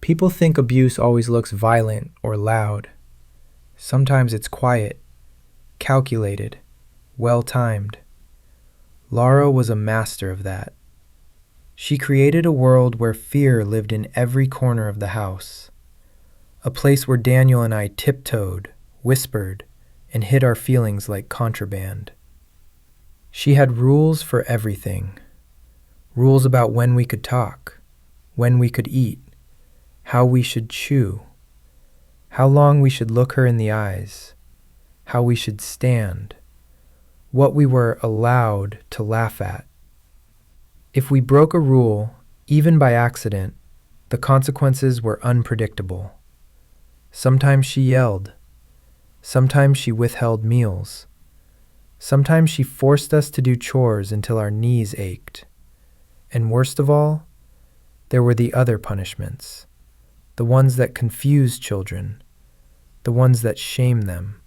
People think abuse always looks violent or loud. Sometimes it's quiet, calculated, well timed. Laura was a master of that. She created a world where fear lived in every corner of the house, a place where Daniel and I tiptoed, whispered, and hid our feelings like contraband. She had rules for everything. Rules about when we could talk, when we could eat, how we should chew, how long we should look her in the eyes, how we should stand, what we were allowed to laugh at. If we broke a rule, even by accident, the consequences were unpredictable. Sometimes she yelled. Sometimes she withheld meals. Sometimes she forced us to do chores until our knees ached. And worst of all, there were the other punishments, the ones that confuse children, the ones that shame them,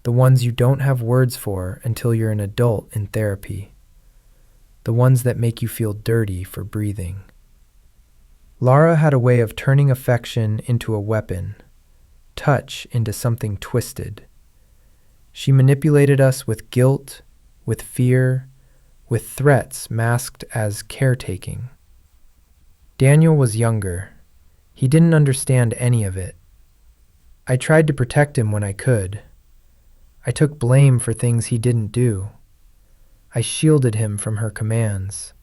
the ones you don't have words for until you're an adult in therapy, the ones that make you feel dirty for breathing. Lara had a way of turning affection into a weapon, touch into something twisted. She manipulated us with guilt, with fear, with threats masked as caretaking. Daniel was younger. He didn't understand any of it. I tried to protect him when I could. I took blame for things he didn't do. I shielded him from her commands.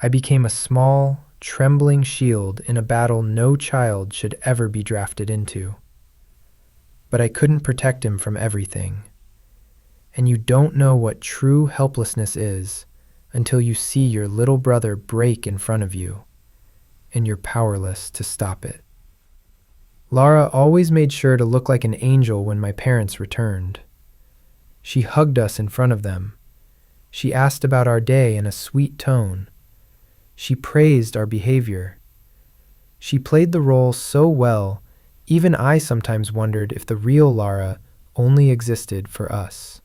I became a small, trembling shield in a battle no child should ever be drafted into. But I couldn't protect him from everything. And you don't know what true helplessness is until you see your little brother break in front of you, and you're powerless to stop it. Lara always made sure to look like an angel when my parents returned. She hugged us in front of them. She asked about our day in a sweet tone. She praised our behavior. She played the role so well, even I sometimes wondered if the real Lara only existed for us.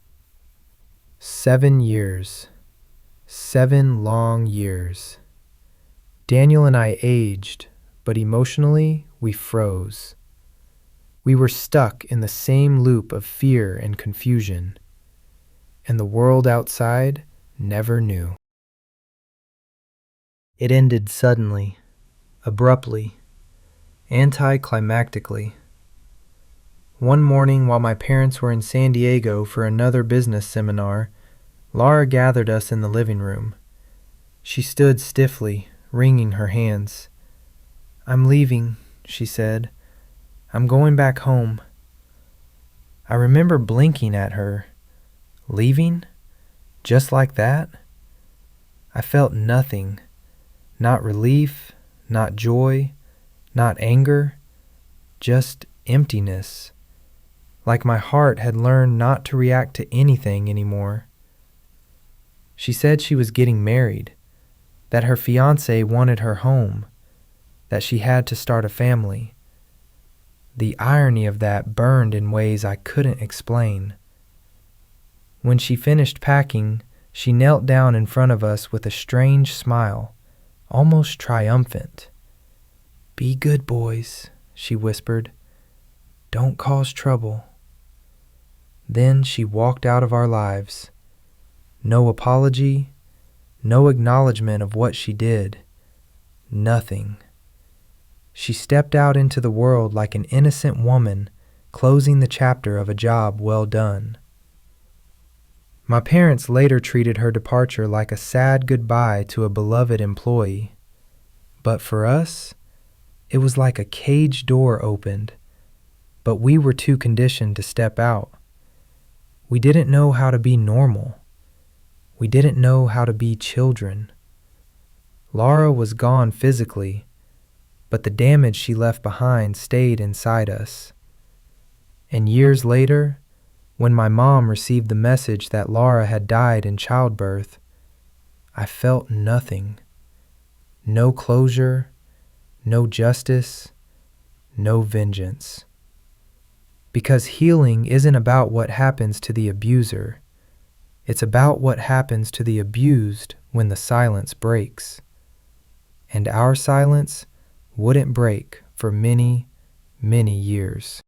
7 years. 7 long years. Daniel and I aged, but emotionally we froze. We were stuck in the same loop of fear and confusion, and the world outside never knew. It ended suddenly, abruptly, anticlimactically. One morning while my parents were in San Diego for another business seminar, Lara gathered us in the living room. She stood stiffly, wringing her hands. "I'm leaving," she said. "I'm going back home." I remember blinking at her. Leaving? Just like that? I felt nothing. Not relief, not joy, not anger, just emptiness. Like my heart had learned not to react to anything anymore. She said she was getting married, that her fiancé wanted her home, that she had to start a family. The irony of that burned in ways I couldn't explain. When she finished packing, she knelt down in front of us with a strange smile, almost triumphant. "Be good boys," she whispered. "Don't cause trouble." Then she walked out of our lives. No apology, no acknowledgement of what she did. Nothing. She stepped out into the world like an innocent woman closing the chapter of a job well done. My parents later treated her departure like a sad goodbye to a beloved employee. But for us, it was like a cage door opened, but we were too conditioned to step out. We didn't know how to be normal. We didn't know how to be children. Lara was gone physically, but the damage she left behind stayed inside us. And years later, when my mom received the message that Lara had died in childbirth, I felt nothing. No closure, no justice, no vengeance. Because healing isn't about what happens to the abuser. It's about what happens to the abused when the silence breaks. And our silence wouldn't break for many, many years.